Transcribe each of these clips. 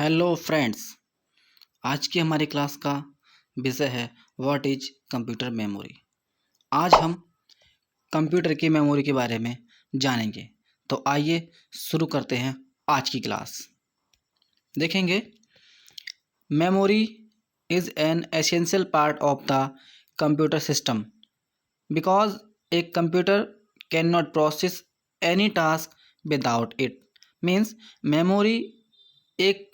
Hello friends. आज की हमारी क्लास का विषय है व्हाट इज कंप्यूटर मेमोरी। आज हम कंप्यूटर की मेमोरी के बारे में जानेंगे। तो आइए शुरू करते हैं आज की क्लास। देखेंगे memory is an essential part of the computer system because a computer can not process any task without it. Means memory एक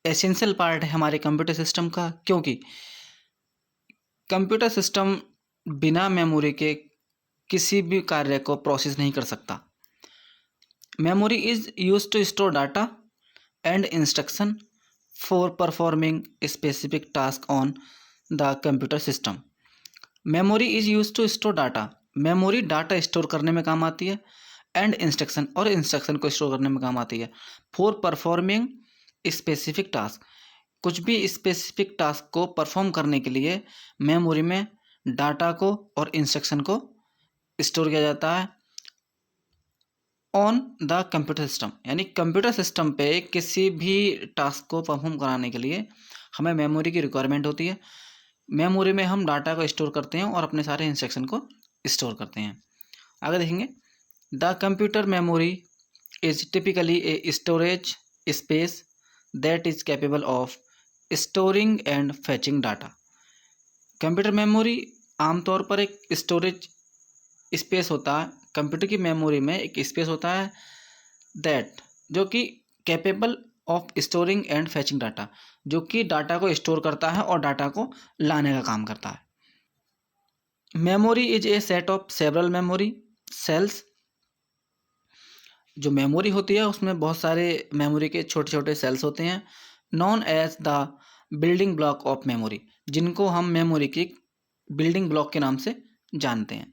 एसेंशियल पार्ट है हमारे कंप्यूटर सिस्टम का, क्योंकि कंप्यूटर सिस्टम बिना मेमोरी के किसी भी कार्य को प्रोसेस नहीं कर सकता। Memory is use to store data and instruction for performing specific task on the computer system. Memory is use to store data. Memory data store करने में काम आती है, एंड इंस्ट्रक्शन और इंस्ट्रक्शन को स्टोर करने में काम आती है। फॉर परफॉर्मिंग स्पेसिफिक टास्क, कुछ भी स्पेसिफिक टास्क को परफॉर्म करने के लिए मेमोरी में डाटा को और इंस्ट्रक्शन को स्टोर किया जाता है ऑन द कंप्यूटर सिस्टम। यानी कंप्यूटर सिस्टम पे किसी भी टास्क को परफॉर्म कराने के लिए हमें मेमोरी की रिक्वायरमेंट होती है। मेमोरी में हम डाटा को स्टोर करते हैं और अपने सारे इंस्ट्रक्शन को स्टोर करते हैं। आगे देखेंगे the computer memory is typically a storage space that is capable of storing and फैचिंग data. Computer memory आमतौर पर एक स्टोरेज स्पेस होता है। कंप्यूटर की मेमोरी में एक स्पेस होता है दैट, जो कि capable of storing and फैचिंग data, जो कि डाटा को स्टोर करता है और डाटा को लाने का काम करता है। Memory is a set of several memory cells. जो मेमोरी होती है उसमें बहुत सारे मेमोरी के छोटे छोटे सेल्स होते हैं, known as the building block of memory, जिनको हम मेमोरी की बिल्डिंग ब्लॉक के नाम से जानते हैं।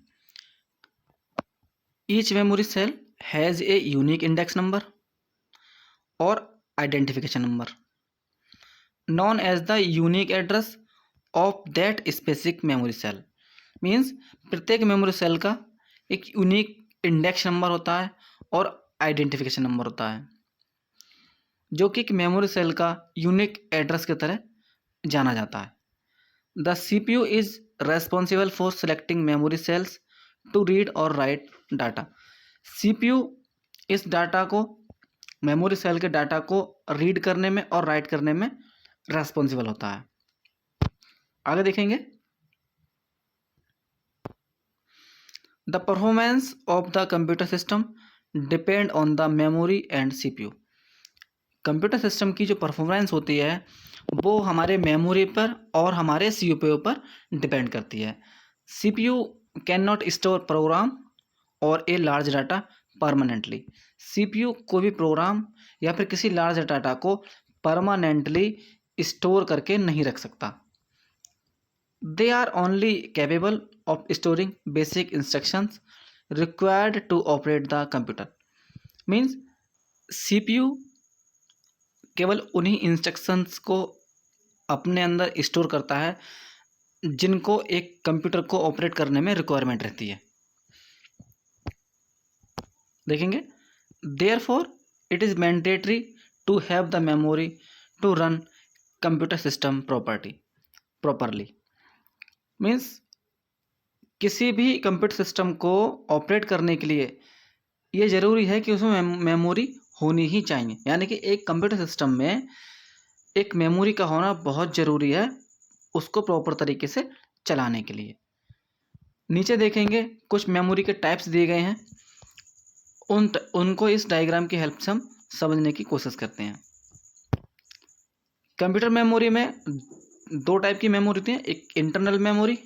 Each memory cell has a unique index number और identification number known as the unique address of that specific memory cell. Means प्रत्येक मेमोरी सेल का एक यूनिक इंडेक्स नंबर होता है और आइडेंटिफिकेशन नंबर होता है, जो कि एक मेमोरी सेल का यूनिक एड्रेस की तरह जाना जाता है। The CPU is responsible for selecting memory cells to read और राइट डाटा। CPU इस डाटा को, मेमोरी सेल के डाटा को रीड करने में और राइट करने में रेस्पॉन्सिबल होता है। आगे देखेंगे the performance of the computer system depend on the memory and CPU। Computer system की जो परफॉर्मेंस होती है वो हमारे मेमोरी पर और हमारे CPU पर डिपेंड करती है। CPU can not store program और a large data permanently. CPU कोई भी प्रोग्राम या फिर किसी लार्ज डाटा को परमानेंटली स्टोर करके नहीं रख सकता। They are only capable of storing basic instructions required to operate the computer. Means CPU केवल उन्हीं इंस्ट्रक्शंस को अपने अंदर स्टोर करता है जिनको एक कंप्यूटर को ऑपरेट करने में रिक्वायरमेंट रहती है। देखेंगे therefore it is mandatory to have the memory to run computer system properly. Means किसी भी कंप्यूटर सिस्टम को ऑपरेट करने के लिए ये ज़रूरी है कि उसमें मेमोरी होनी ही चाहिए। यानी कि एक कंप्यूटर सिस्टम में एक मेमोरी का होना बहुत ज़रूरी है उसको प्रॉपर तरीके से चलाने के लिए। नीचे देखेंगे कुछ मेमोरी के टाइप्स दिए गए हैं, उनको इस डायग्राम की हेल्प से हम समझने की कोशिश करते हैं। कंप्यूटर मेमोरी में दो टाइप की मेमोरी होती है, एक इंटरनल मेमोरी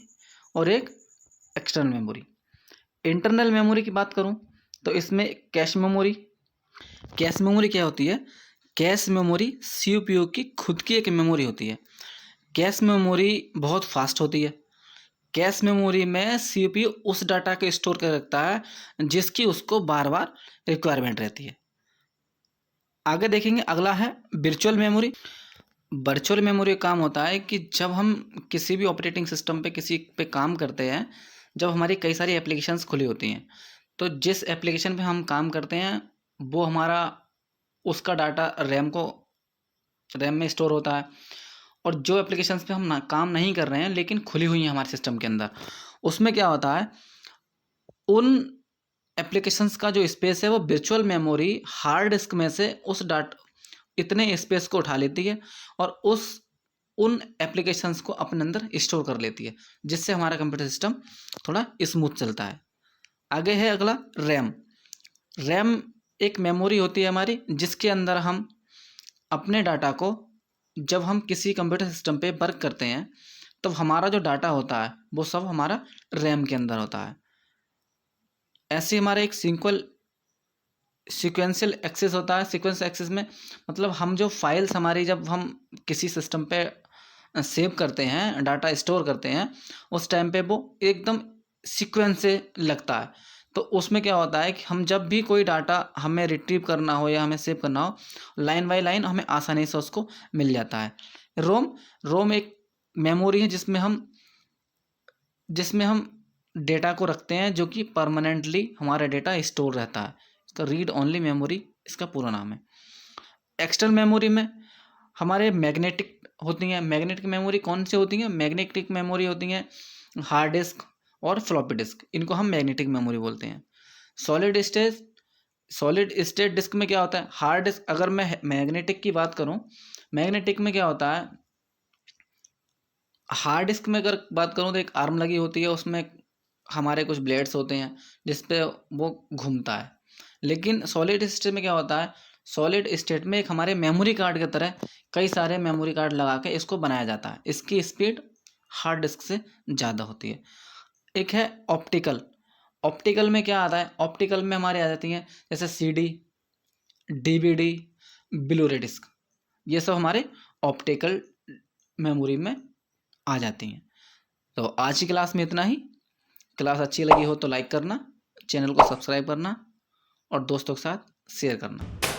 और एक एक्सटर्नल मेमोरी। इंटरनल मेमोरी की बात करूं तो इसमें कैश मेमोरी। कैश मेमोरी क्या होती है? कैश मेमोरी CPU की खुद की एक मेमोरी होती है। कैश मेमोरी बहुत फास्ट होती है। कैश मेमोरी में CPU उस डाटा को स्टोर कर रखता है जिसकी उसको बार बार रिक्वायरमेंट रहती है। आगे देखेंगे, अगला है वर्चुअल मेमोरी। वर्चुअल मेमोरी का काम होता है कि जब हम किसी भी ऑपरेटिंग सिस्टम पे किसी पे काम करते हैं, जब हमारी कई सारी एप्लीकेशंस खुली होती हैं, तो जिस एप्लीकेशन पे हम काम करते हैं वो हमारा उसका डाटा रैम को रैम में स्टोर होता है। और जो एप्लीकेशंस पे हम ना काम नहीं कर रहे हैं लेकिन खुली हुई हैं हमारे सिस्टम के अंदर, उसमें क्या होता है, उन एप्लीकेशंस का जो स्पेस है वो वर्चुअल मेमोरी हार्ड डिस्क में से उस डाटा इतने स्पेस को उठा लेती है और उन एप्लीकेशंस को अपने अंदर स्टोर कर लेती है, जिससे हमारा कंप्यूटर सिस्टम थोड़ा स्मूथ चलता है। आगे है अगला रैम। रैम एक मेमोरी होती है हमारी, जिसके अंदर हम अपने डाटा को, जब हम किसी कंप्यूटर सिस्टम पे वर्क करते हैं तब हमारा जो डाटा होता है वो सब हमारा रैम के अंदर होता है। ऐसे हमारा एक सीक्वेंशियल एक्सेस होता है। सीक्वेंस एक्सेस में मतलब हम जो फाइल्स हमारी जब हम किसी सिस्टम पे सेव करते हैं, डाटा स्टोर करते हैं, उस टाइम पे वो एकदम सीक्वेंस से लगता है। तो उसमें क्या होता है कि हम जब भी कोई डाटा हमें रिट्रीव करना हो या हमें सेव करना हो, लाइन बाय लाइन हमें आसानी से उसको मिल जाता है। रोम एक मेमोरी है जिसमें हम डेटा को रखते हैं, जो कि परमानेंटली हमारा डेटा स्टोर रहता है। इसका रीड ओनली मेमोरी इसका पूरा नाम है। एक्सटर्नल मेमोरी में हमारे मैग्नेटिक होती हैं। मैग्नेटिक मेमोरी कौन सी होती हैं? मैग्नेटिक मेमोरी होती हैं हार्ड डिस्क और फ्लॉपी डिस्क, इनको हम मैग्नेटिक मेमोरी बोलते हैं। सॉलिड स्टेट डिस्क में क्या होता है? Hard disk. अगर मैं मैग्नेटिक की बात करूं, मैग्नेटिक में क्या होता है, हार्ड डिस्क में अगर बात करूं तो एक आर्म लगी होती है, उसमें हमारे कुछ ब्लेड्स होते हैं जिसपे वो घूमता है। लेकिन सॉलिड स्टेट में क्या होता है, सॉलिड स्टेट में एक हमारे मेमोरी कार्ड की तरह कई सारे मेमोरी कार्ड लगा के इसको बनाया जाता है। इसकी स्पीड हार्ड डिस्क से ज़्यादा होती है। एक है ऑप्टिकल। ऑप्टिकल में क्या आता है? ऑप्टिकल में हमारे आ जाती हैं जैसे सीडी, डीवीडी, ब्लू रे डिस्क, ये सब हमारे ऑप्टिकल मेमोरी में आ जाती हैं। तो आज की क्लास में इतना ही। क्लास अच्छी लगी हो तो लाइक करना, चैनल को सब्सक्राइब करना और दोस्तों के साथ शेयर करना।